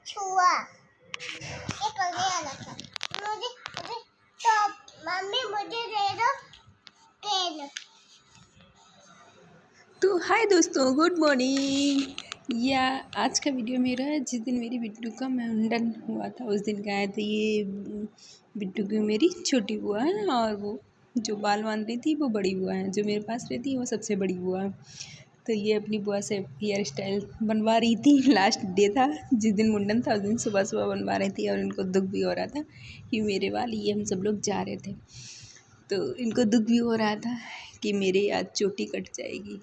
छुआ ये कर दिया लगा मुझे मुझे तो मम्मी मुझे दे दो पेन। तो हाय दोस्तों, गुड मॉर्निंग। या आज का वीडियो मेरा है जिस दिन मेरी बिट्टू का मुंडन हुआ था उस दिन का है। तो ये बिट्टू की मेरी छोटी बुआ है और वो जो बाल बांध रही थी वो बड़ी बुआ है। जो मेरे पास रहती है वो सबसे बड़ी बुआ है। तो ये अपनी बुआ से हेयर स्टाइल बनवा रही थी। लास्ट डे था जिस दिन मुंडन था उस दिन सुबह सुबह बनवा रही थी और इनको दुख भी हो रहा था कि मेरे बाल, ये हम सब लोग जा रहे थे तो इनको दुख भी हो रहा था कि मेरे आज चोटी कट जाएगी।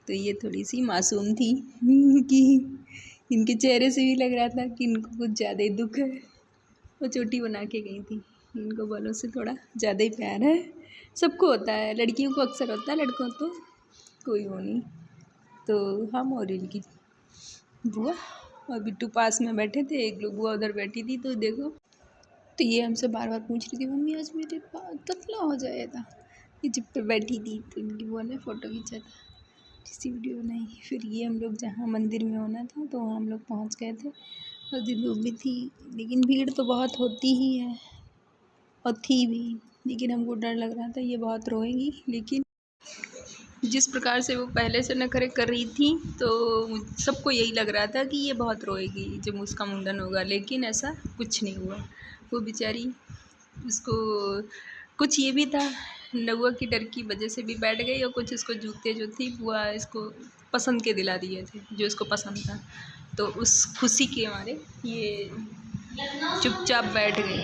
तो ये थोड़ी सी मासूम थी कि इनके चेहरे से भी लग रहा था कि इनको कुछ ज़्यादा ही दुख है। वो चोटी बना के गई थी। इनको बालों से थोड़ा ज़्यादा ही प्यार है। सबको होता है, लड़कियों को अक्सर होता है, लड़कों तो कोई वो नहीं। तो हम और इनकी बुआ और बिट्टू पास में बैठे थे, एक लोग बुआ उधर बैठी थी। तो देखो, तो ये हमसे बार बार पूछ रही थी, मम्मी आज मेरे बाल पतला हो जाएगा। ये जिप पे बैठी थी तो इनकी बुआ ने फ़ोटो खींचा था, किसी वीडियो बनाई। फिर ये हम लोग जहाँ मंदिर में होना था तो वहाँ हम लोग पहुँच गए थे। और धूप भी थी, लेकिन भीड़ तो बहुत होती ही है और थी भी। लेकिन हमको डर लग रहा था ये बहुत रोएंगी। लेकिन जिस प्रकार से वो पहले से नखरे कर रही थी तो सबको यही लग रहा था कि ये बहुत रोएगी जब उसका मुंडन होगा। लेकिन ऐसा कुछ नहीं हुआ। वो बेचारी, उसको कुछ ये भी था, नौआ की डर की वजह से भी बैठ गई और कुछ इसको जूते जो थी बुआ इसको पसंद के दिला दिए थे जो इसको पसंद था। तो उस खुशी के मारे ये चुपचाप बैठ गई।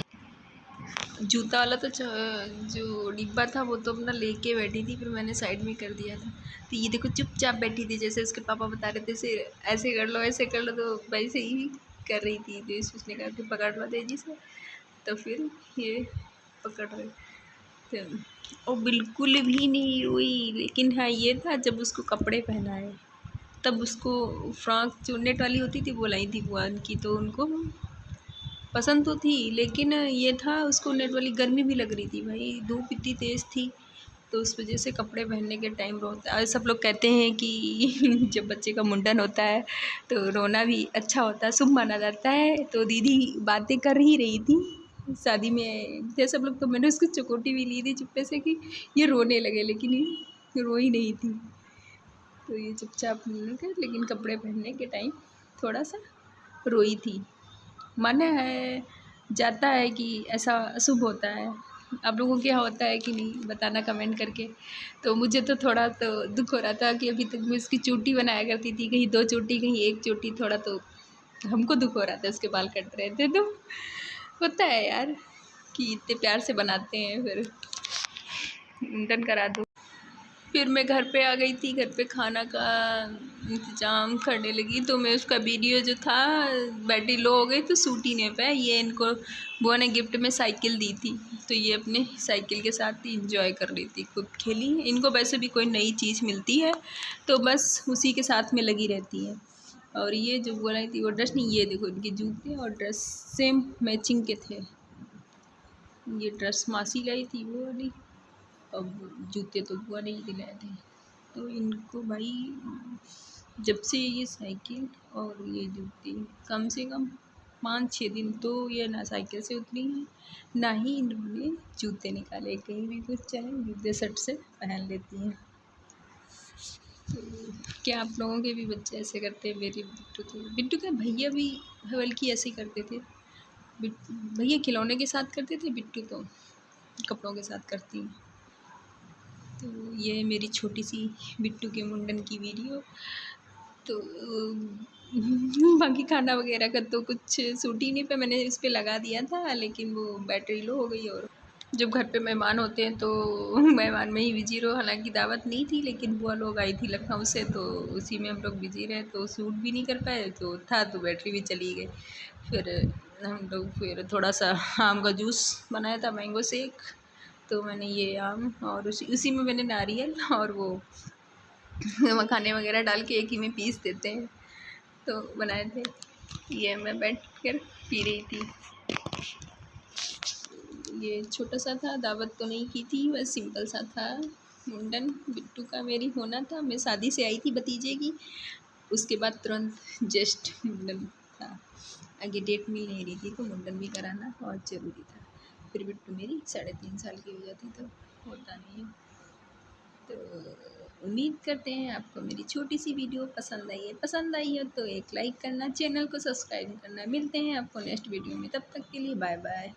जूता वाला तो जो डिब्बा था वो तो अपना लेके बैठी थी, फिर मैंने साइड में कर दिया था। तो ये देखो चुपचाप बैठी थी, जैसे उसके पापा बता रहे थे ऐसे कर लो ऐसे कर लो, तो वैसे ही कर रही थी। तो उसने कहा कि पकड़ लो तेजी से, तो फिर ये पकड़ रहे थे। और बिल्कुल भी नहीं रोई। लेकिन हाँ ये था, जब उसको कपड़े पहनाए तब उसको फ्रॉक जो नेट वाली होती थी वो लाई थी बुआ की, तो उनको पसंद तो थी। लेकिन ये था, उसको नेट वाली गर्मी भी लग रही थी, भाई धूप इतनी तेज़ थी। तो उस वजह से कपड़े पहनने के टाइम रोता है। सब लोग कहते हैं कि जब बच्चे का मुंडन होता है तो रोना भी अच्छा होता है, शुभ माना जाता है। तो दीदी बातें कर ही रही थी शादी में थे सब लोग, तो मैंने उसको चकोटी भी ली थी चुप्पे से कि ये रोने लगे, लेकिन ये रो ही नहीं थी। तो ये चुपचाप मिलकर, लेकिन कपड़े पहनने के टाइम थोड़ा सा रोई थी। माना है जाता है कि ऐसा शुभ होता है। आप लोगों के यहाँ होता है कि नहीं, बताना कमेंट करके। तो मुझे तो थोड़ा तो दुख हो रहा था कि अभी तक मैं उसकी चोटी बनाया करती थी, कहीं 2 चोटी कहीं 1 चोटी, थोड़ा तो हमको दुख हो रहा था, उसके बाल कट रहे थे। तो होता है यार कि इतने प्यार से बनाते हैं, फिर मुंडन करा दो। फिर मैं घर पे आ गई थी, घर पे खाना का इंतज़ाम करने लगी। तो मैं उसका वीडियो जो था, बैटरी लो हो गई तो शूट ही नहीं पाया। ये इनको बुआ ने गिफ्ट में साइकिल दी थी, तो ये अपने साइकिल के साथ ही इंजॉय कर रही थी, खूब खेली। इनको वैसे भी कोई नई चीज़ मिलती है तो बस उसी के साथ में लगी रहती है। और ये जो बुआ लाई थी वो ड्रेस नहीं, ये देखो इनके जूते और ड्रेस सेम मैचिंग के थे। ये ड्रेस मासी लाई थी वो वाली, अब जूते तो बुआ ने ही दिलाए थे। तो इनको भाई जब से ये साइकिल और ये जूते, कम से कम 5-6 दिन तो ये ना साइकिल से उतरी हैं, ना ही इन्होंने जूते निकाले। कहीं भी कुछ चाहे जूते सट से पहन लेती हैं। तो क्या आप लोगों के भी बच्चे ऐसे करते हैं? मेरी बिट्टू के भैया भी बल्कि ऐसे ही करते थे। भैया खिलौने के साथ करते थे, बिट्टू तो कपड़ों के साथ करती हैं। तो ये मेरी छोटी सी बिट्टू के मुंडन की वीडियो। तो बाकी खाना वगैरह का तो कुछ सूट ही नहीं पे, मैंने इस पे लगा दिया था, लेकिन वो बैटरी लो हो गई। और जब घर पे मेहमान होते हैं तो मेहमान में ही बिजी रहो। हालांकि दावत नहीं थी, लेकिन बुआ लोग आई थी लखनऊ से, तो उसी में हम लोग बिजी रहे, तो सूट भी नहीं कर पाए। तो था तो बैटरी भी चली गई। फिर हम लोग फिर थोड़ा सा आम का जूस बनाया था, मैंगो शेक। तो मैंने ये आम और उसी में मैंने नारियल और वो मखाने वगैरह डाल के एक ही में पीस देते हैं, तो बनाए थे। ये मैं बैठ कर पी रही थी। ये छोटा सा था, दावत तो नहीं की थी, बस सिंपल सा था। मुंडन बिट्टू का मेरी होना था। मैं शादी से आई थी भतीजे की, उसके बाद तुरंत जस्ट मुंडन था, आगे डेट मिल नहीं रही थी तो मुंडन भी कराना बहुत ज़रूरी था। फिर बिट्टू मेरी 3.5 साल की हो जाती तो होता नहीं है। तो उम्मीद करते हैं आपको मेरी छोटी सी वीडियो पसंद आई हो तो एक लाइक करना, चैनल को सब्सक्राइब करना। मिलते हैं आपको नेक्स्ट वीडियो में, तब तक के लिए बाय बाय।